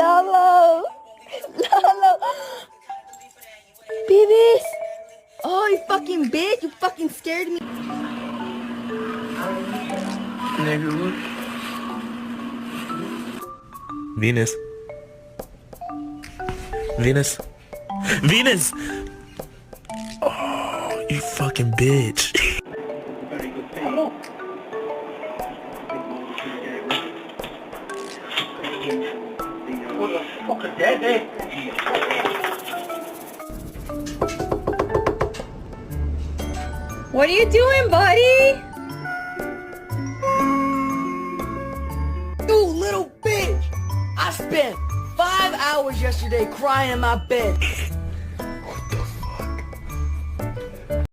Lolo! Lolo! Babies! Oh, you fucking bitch! You fucking scared me! Nigga, what? Venus. Venus. Venus! Oh, you fucking bitch. What the fuck is that, eh? What are you doing, buddy? You little bitch! I spent 5 hours yesterday crying in my bed.